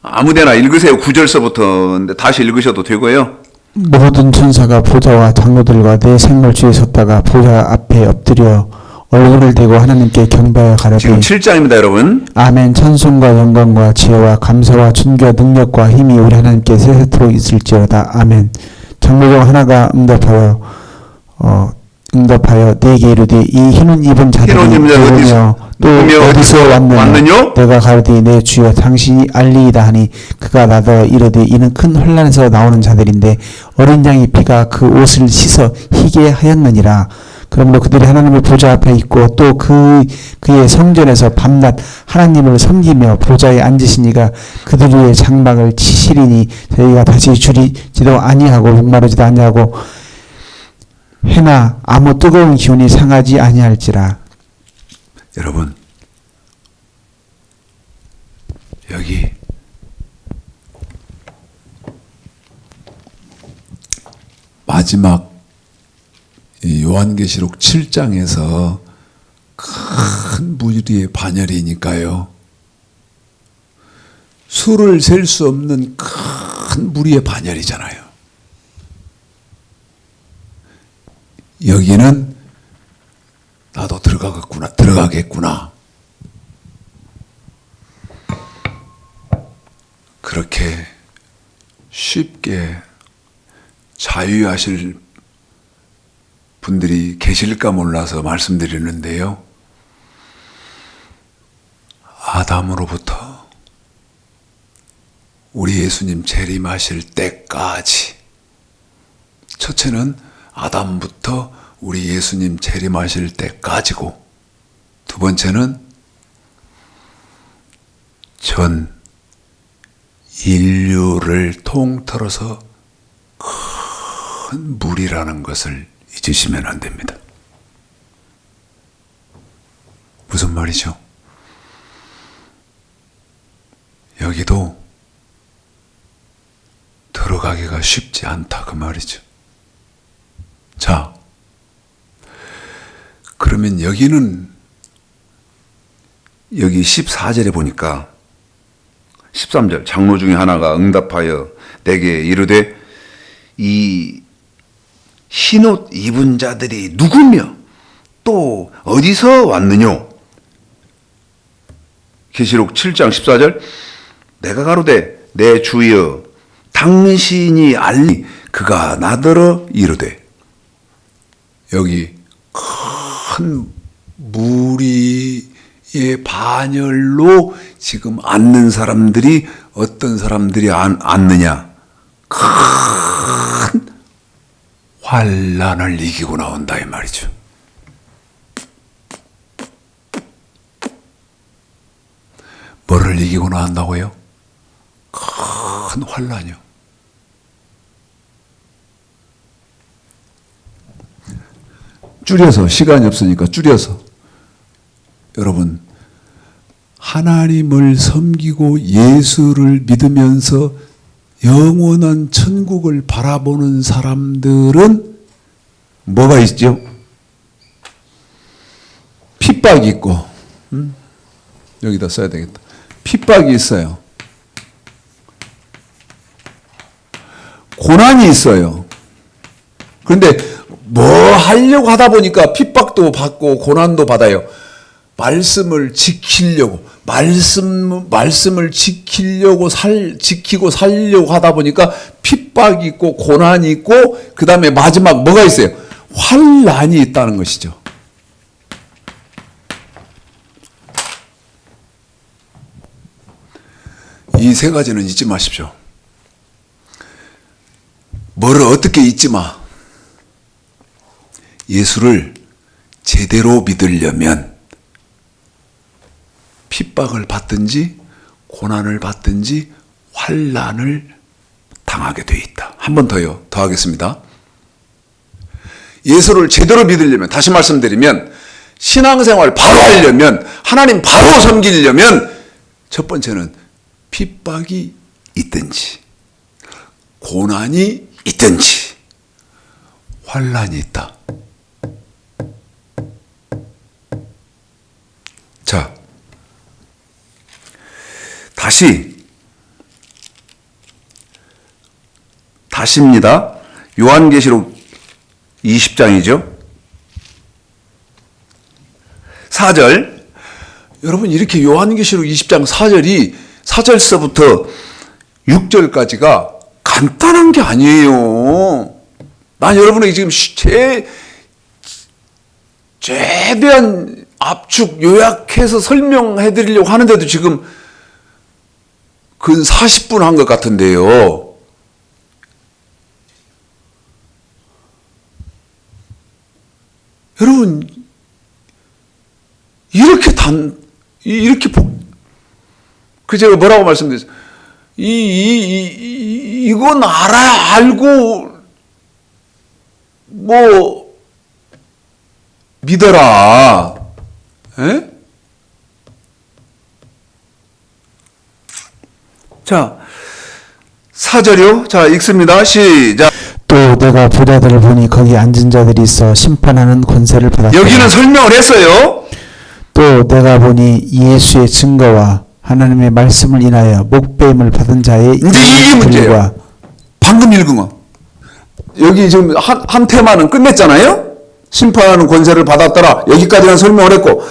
아무데나 읽으세요. 9절서부터. 근데 다시 읽으셔도 되고요. 모든 천사가 보좌와 장로들과 내 생물주에 섰다가 보좌 앞에 엎드려 얼굴을 대고 하나님께 경배하여 가라되 지금 7장입니다, 여러분. 아멘. 찬송과 영광과 지혜와 감사와 존귀와 능력과 힘이 우리 하나님께 세세토록 있을지어다. 아멘. 장로 중 하나가 응답하여 내게 이르되 이 흰옷 입은 자들이 누구며 또 어디서 왔느냐? 내가 가로되 내 주여 당신이 알리이다 하니 그가 나더러 이르되 이는 큰 혼란에서 나오는 자들인데 어린 양의 피가 그 옷을 씻어 희게 하였느니라. 그러므로 그들이 하나님의 보좌 앞에 있고 또 그의 성전에서 밤낮 하나님을 섬기며 보좌에 앉으시니가 그들 위에 장막을 치시리니 저희가 다시 줄이지도 아니하고 목마르지도 아니하고 해나 아무 뜨거운 기운이 상하지 아니할지라. 여러분 여기 마지막 이 요한계시록 7장에서 큰 큰 무리의 반열이니까요. 수를 셀 수 없는 큰 무리의 반열이잖아요. 여기는 나도 들어가겠구나. 그렇게 쉽게 자유하실 분들이 계실까 몰라서 말씀드리는데요. 아담으로부터 우리 예수님 재림하실 때까지, 첫째는 아담부터 우리 예수님 재림하실 때까지고, 두 번째는 전 인류를 통틀어서 큰 무리라는 것을 잊으시면 안 됩니다. 무슨 말이죠? 여기도 들어가기가 쉽지 않다 그 말이죠. 자, 그러면 여기는 여기 14절에 보니까 13절 장로 중에 하나가 응답하여 내게 이르되 이 흰옷 입은 자들이 누구며 또 어디서 왔느뇨? 계시록 7장 14절 내가 가로되 내 주여 당신이 알리. 그가 나더러 이르되. 여기 큰 무리의 반열로 지금 앉는 사람들이 어떤 사람들이 앉느냐? 큰 환난을 이기고 나온다 이 말이죠. 뭐를 이기고 나온다고요? 큰 환난이요. 줄여서, 시간이 없으니까 줄여서, 여러분 하나님을 섬기고 예수를 믿으면서 영원한 천국을 바라보는 사람들은 뭐가 있죠? 핍박이 있고, 여기다 써야 되겠다. 핍박이 있어요. 고난이 있어요. 그런데 뭐 하려고 하다 보니까 핍박도 받고 고난도 받아요. 말씀을 지키려고, 말씀을 지키고 살려고 하다 보니까 핍박이 있고 고난이 있고, 그 다음에 마지막 뭐가 있어요? 환난이 있다는 것이죠. 이 세 가지는 잊지 마십시오. 뭐를 어떻게 잊지 마. 예수를 제대로 믿으려면 핍박을 받든지 고난을 받든지 환난을 당하게 돼 있다. 한 번 더요. 더 하겠습니다. 예수를 제대로 믿으려면, 다시 말씀드리면 신앙생활 바로 하려면, 하나님 바로 섬기려면 첫 번째는 핍박이 있든지 고난이 있든지 환난이 있다. 자, 다시입니다. 요한계시록 20장이죠. 4절. 여러분, 이렇게 요한계시록 20장 4절이 4절서부터 6절까지가 간단한 게 아니에요. 난 여러분에게 지금 최대한 압축, 요약해서 설명해 드리려고 하는데도 지금 근 40분 한 것 같은데요. 여러분, 그 제가 뭐라고 말씀드렸어요? 이건 알고, 뭐, 믿어라. 에? 자, 4절이요. 자, 읽습니다. 시작. 또 내가 보좌들을 보니 거기 앉은 자들이 있어 심판하는 권세를 받았다. 여기는 설명을 했어요. 또 내가 보니 예수의 증거와 하나님의 말씀을 인하여 목배임을 받은 자의 이제 이게 문제예요. 방금 읽은 거. 여기 지금 한 테마는 끝냈잖아요. 심판하는 권세를 받았더라. 여기까지만 설명을 했고,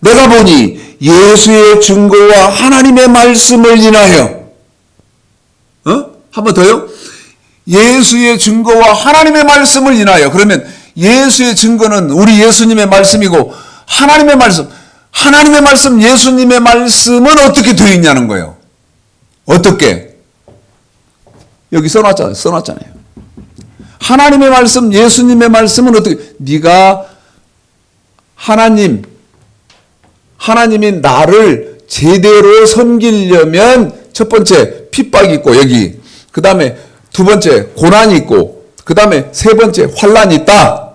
내가 보니 예수의 증거와 하나님의 말씀을 인하여, 한 번 더요. 예수의 증거와 하나님의 말씀을 인하여. 그러면 예수의 증거는 우리 예수님의 말씀이고, 하나님의 말씀, 예수님의 말씀은 어떻게 되어 있냐는 거예요. 어떻게? 여기 써놨잖아요. 하나님의 말씀, 예수님의 말씀은 어떻게? 네가 하나님이 나를 제대로 섬기려면 첫 번째 핍박이 있고 여기, 그 다음에 두 번째 고난이 있고, 그 다음에 세 번째 환란이 있다.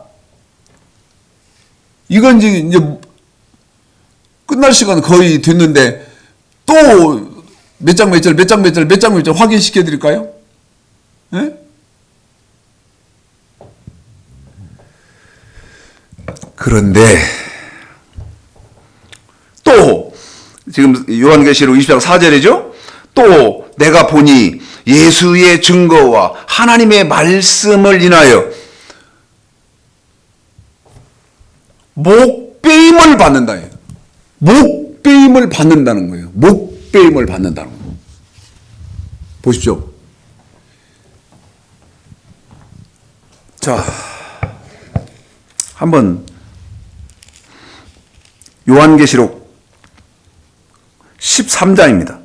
이건 이제 끝날 시간 거의 됐는데 또 몇 장 몇 절 확인시켜 드릴까요? 네? 그런데 또 지금 요한계시록 20장 4절이죠. 또 내가 보니 예수의 증거와 하나님의 말씀을 인하여 목배임을 받는다. 목배임을 받는다는 거예요. 목배임을 받는다는 거예요. 보십시오. 자, 한번 요한계시록 13장입니다.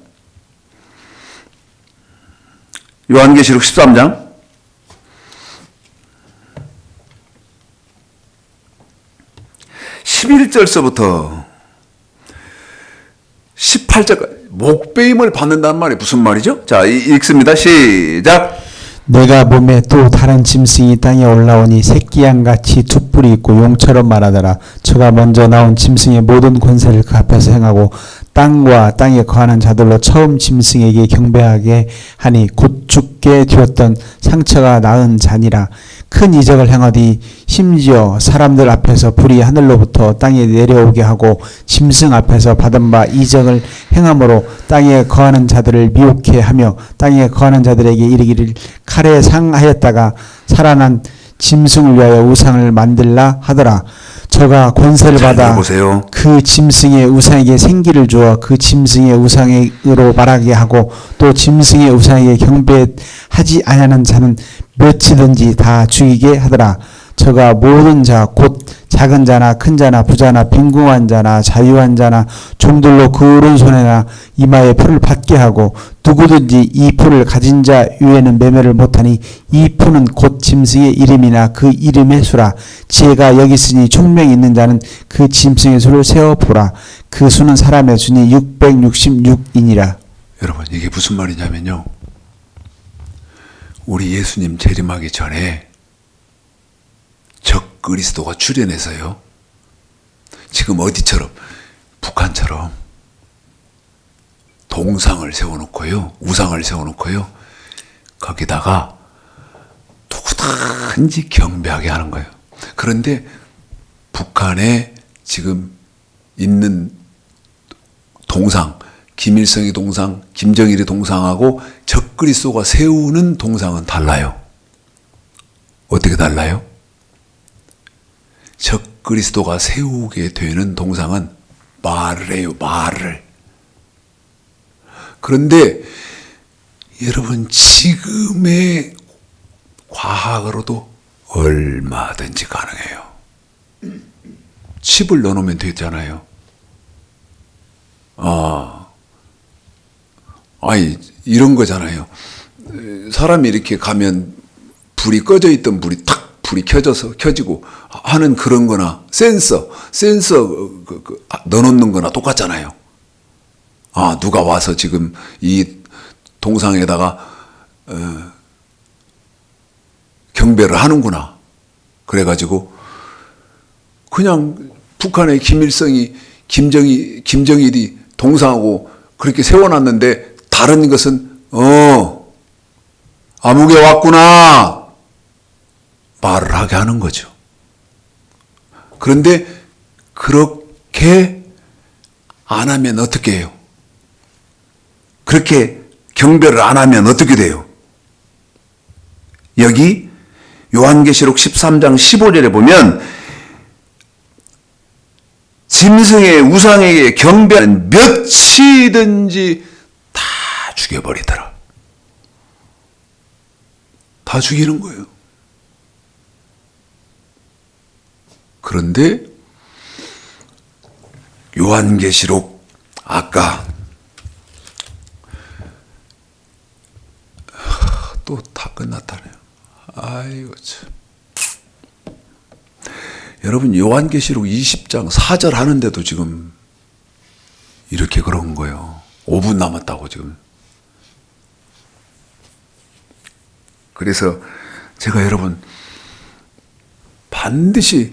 요한계시록 13장 11절서부터 18절까지 목배임을 받는다는 말이 무슨 말이죠? 자, 읽습니다. 시작. 내가 몸에 또 다른 짐승이 땅에 올라오니 새끼양같이 두 뿔이 있고 용처럼 말하더라. 저가 먼저 나온 짐승의 모든 권세를 그 앞에서 행하고 땅과 땅에 거하는 자들로 처음 짐승에게 경배하게 하니 곧 죽게 되었던 상처가 나은 자니라. 큰 이적을 행하디 심지어 사람들 앞에서 불이 하늘로부터 땅에 내려오게 하고 짐승 앞에서 받은 바 이적을 행함으로 땅에 거하는 자들을 미혹해 하며 땅에 거하는 자들에게 이르기를 칼에 상하였다가 살아난 짐승을 위하여 우상을 만들라 하더라. 저가 권세를 받아 보세요. 그 짐승의 우상에게 생기를 주어 그 짐승의 우상으로 말하게 하고 또 짐승의 우상에게 경배하지 아니하는 자는 몇이든지 다 죽이게 하더라. 저가 모든 자 곧 작은 자나 큰 자나 부자나 빈궁한 자나 자유한 자나 종들로 그 오른손에나 이마에 풀을 받게 하고 누구든지 이 풀을 가진 자 위에는 매매를 못하니 이 풀은 곧 짐승의 이름이나 그 이름의 수라. 지혜가 여기 있으니 총명이 있는 자는 그 짐승의 수를 세어보라. 그 수는 사람의 수니 666이니라. 여러분, 이게 무슨 말이냐면요, 우리 예수님 재림하기 전에 적 그리스도가 출현해서요, 지금 어디처럼, 북한처럼 동상을 세워놓고요, 우상을 세워놓고요, 거기다가 누구든지 경배하게 하는 거예요. 그런데 북한에 지금 있는 동상, 김일성의 동상, 김정일의 동상하고 적그리스도가 세우는 동상은 달라요. 어떻게 달라요? 적그리스도가 세우게 되는 동상은 말을 해요, 말을. 그런데 여러분, 지금의 과학으로도 얼마든지 가능해요. 칩을 넣어놓으면 되잖아요. 아니, 이런 거잖아요. 사람이 이렇게 가면 불이 꺼져 있던 불이 켜지고 하는 그런 거나 센서 넣어놓는 거나 똑같잖아요. 누가 와서 지금 이 동상에다가 경배를 하는구나. 그래가지고 그냥 북한의 김일성이 김정일이 동상하고 그렇게 세워놨는데 다른 것은 아무개 왔구나 말을 하게 하는 거죠. 그런데 그렇게 안 하면 어떻게 해요? 그렇게 경배를 안 하면 어떻게 돼요? 여기 요한계시록 13장 15절에 보면 짐승의 우상에게 경배하는 몇이든지 다 죽여버리더라. 다 죽이는 거예요. 그런데 요한계시록 아까 또 다 끝났다네요. 아이고 참. 여러분 요한계시록 20장 4절 하는데도 지금 이렇게 그런 거예요. 5분 남았다고 지금. 그래서 제가 여러분 반드시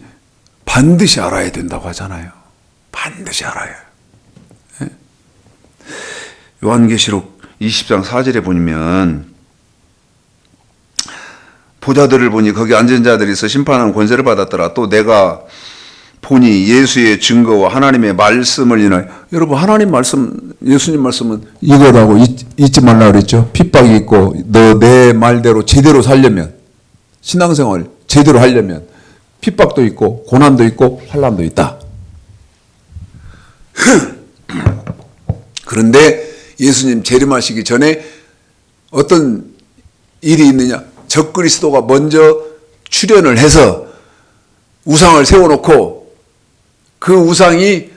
알아야 된다고 하잖아요. 반드시 알아야 해요. 예? 요한계시록 20장 4절에 보면 보자들을 보니 거기 앉은 자들이 있어 심판하는 권세를 받았더라. 또 내가 보니 예수의 증거와 하나님의 말씀을 인하여. 여러분 하나님 말씀, 예수님 말씀은 이거라고 잊지 말라 그랬죠. 핍박이 있고 너 내 말대로 제대로 살려면, 신앙생활 제대로 하려면 핍박도 있고 고난도 있고 환난도 있다. 그런데 예수님 재림하시기 전에 어떤 일이 있느냐? 적그리스도가 먼저 출현을 해서 우상을 세워놓고 그 우상이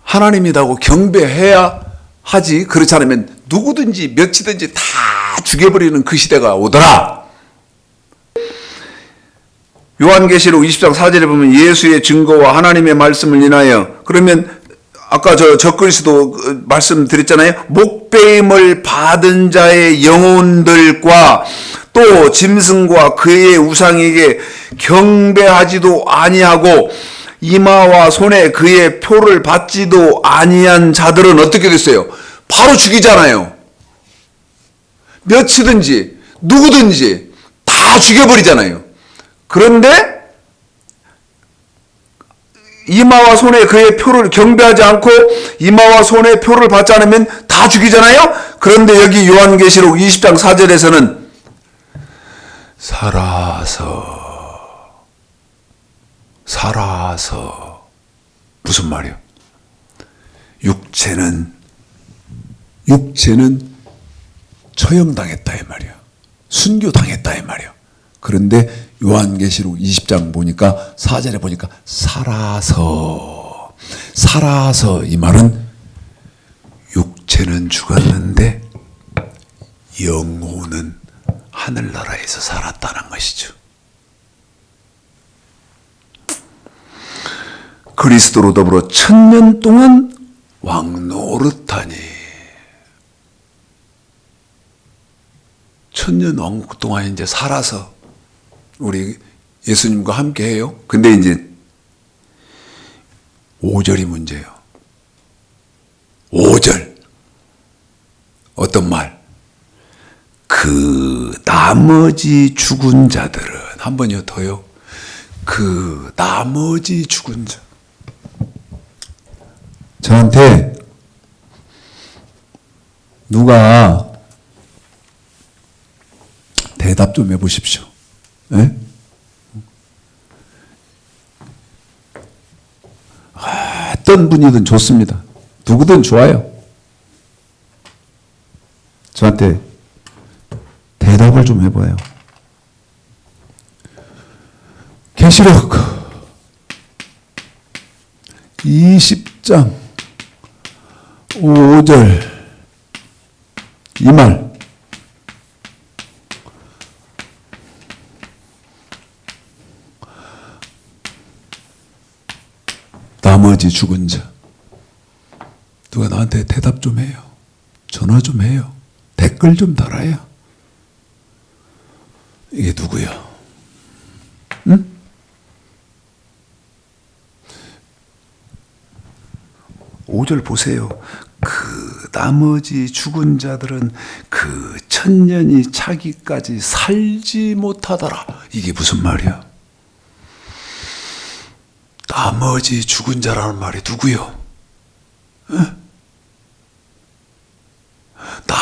하나님이라고 경배해야 하지, 그렇지 않으면 누구든지 몇이든지 다 죽여버리는 그 시대가 오더라. 요한계시록 20장 4절에 보면 예수의 증거와 하나님의 말씀을 인하여, 그러면 아까 저 적그리스도 말씀드렸잖아요. 목배임을 받은 자의 영혼들과 또 짐승과 그의 우상에게 경배하지도 아니하고 이마와 손에 그의 표를 받지도 아니한 자들은 어떻게 됐어요? 바로 죽이잖아요. 몇이든지 누구든지 다 죽여버리잖아요. 그런데 이마와 손에 그의 표를 경배하지 않고 이마와 손에 표를 받지 않으면 다 죽이잖아요. 그런데 여기 요한계시록 20장 4절에서는 살아서 무슨 말이에요? 육체는 처형당했다 이 말이야. 순교당했다 이 말이야. 그런데 요한계시록 20장 보니까 4절에 보니까 살아서 이 말은 육체는 죽었는데 영혼은 하늘나라에서 살았다는 것이죠. 그리스도로 더불어 1000년 동안 왕노릇하니, 1000년 왕국 동안 이제 살아서 우리 예수님과 함께 해요. 근데 이제 5절이 문제예요. 5절. 어떤 말? 그 나머지 죽은 자들은, 한 번요 더요. 그 나머지 죽은 자. 저한테 누가 대답 좀 해보십시오. 네? 어떤 분이든 좋습니다. 누구든 좋아요. 저한테 대답을 좀 해봐요. 계시록 20장 5절 이 말, 나머지 죽은 자. 누가 나한테 대답 좀 해요. 전화 좀 해요. 댓글 좀 달아요. 이게 누구야? 응? 오 절 보세요. 그 나머지 죽은 자들은 그 1000년이 차기까지 살지 못하더라. 이게 무슨 말이야? 나머지 죽은 자라는 말이 누구요? 응?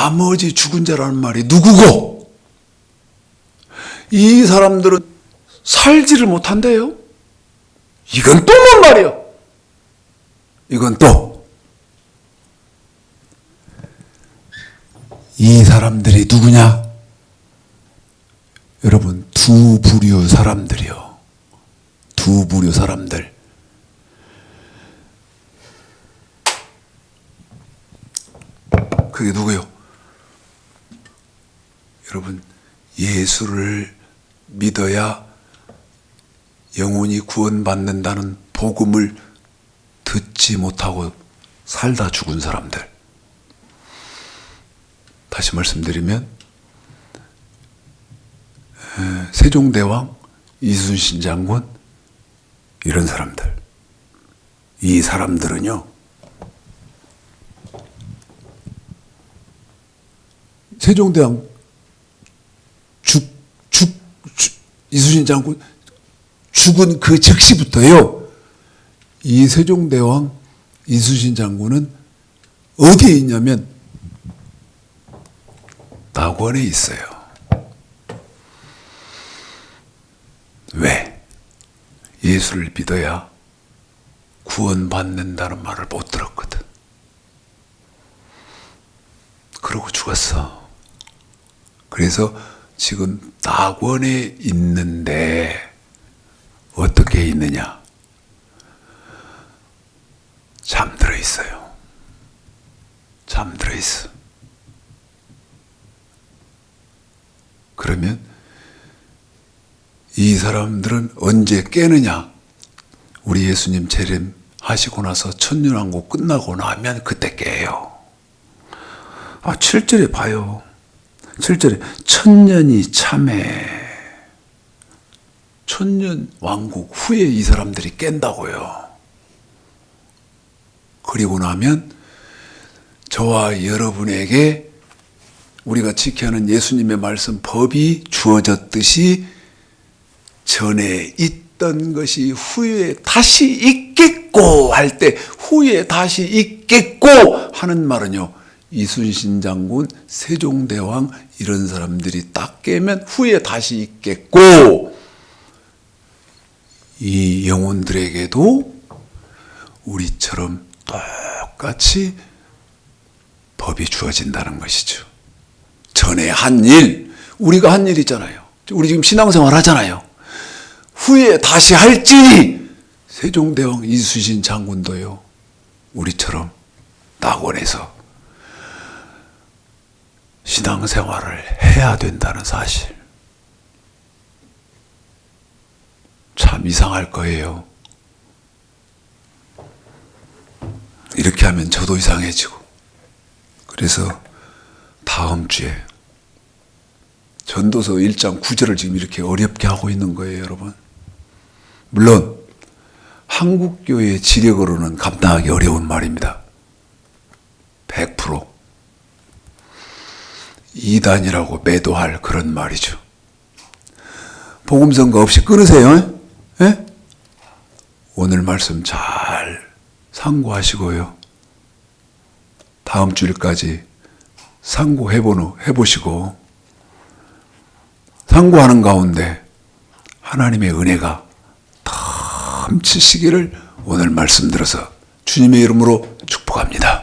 나머지 죽은 자라는 말이 누구고? 이 사람들은 살지를 못한대요. 이건 또 뭔 말이야? 이건 또 이 사람들이 누구냐? 여러분, 두 부류 사람들이요. 두 부류 사람들. 그게 누구요? 여러분, 예수를 믿어야 영혼이 구원받는다는 복음을 듣지 못하고 살다 죽은 사람들. 다시 말씀드리면 세종대왕, 이순신 장군, 이런 사람들. 이 사람들은요, 세종대왕 이순신 장군 죽은 그 즉시부터요, 이 세종대왕 이순신 장군은 어디에 있냐면 낙원에 있어요. 왜? 예수를 믿어야 구원받는다는 말을 못 들었거든. 그러고 죽었어. 그래서 지금 낙원에 있는데 어떻게 있느냐? 잠들어 있어요. 잠들어 있어. 그러면 이 사람들은 언제 깨느냐? 우리 예수님 재림하시고 나서 천년왕국 끝나고 나면 그때 깨요. 7절에 봐요. 7절에 천년이 참해. 천년 왕국 후에 이 사람들이 깬다고요. 그리고 나면 저와 여러분에게 우리가 지켜야 하는 예수님의 말씀 법이 주어졌듯이 전에 있던 것이 후에 다시 있겠고 할 때 후에 다시 있겠고 하는 말은요, 이순신 장군, 세종대왕 이런 사람들이 딱 깨면 후에 다시 있겠고, 이 영혼들에게도 우리처럼 똑같이 법이 주어진다는 것이죠. 전에 한 일, 우리가 한 일 있잖아요. 우리 지금 신앙생활 하잖아요. 후에 다시 할지, 세종대왕 이순신 장군도요, 우리처럼 낙원에서 신앙생활을 해야 된다는 사실. 참 이상할 거예요. 이렇게 하면 저도 이상해지고. 그래서 다음 주에 전도서 1장 9절을 지금 이렇게 어렵게 하고 있는 거예요, 여러분. 물론 한국교회 지력으로는 감당하기 어려운 말입니다. 100% 이단이라고 매도할 그런 말이죠. 복음선거 없이 끊으세요. 예? 오늘 말씀 잘 상고하시고요. 다음 주일까지 상고해보시고, 상고하는 가운데 하나님의 은혜가 넘치시기를 오늘 말씀 들어서 주님의 이름으로 축복합니다.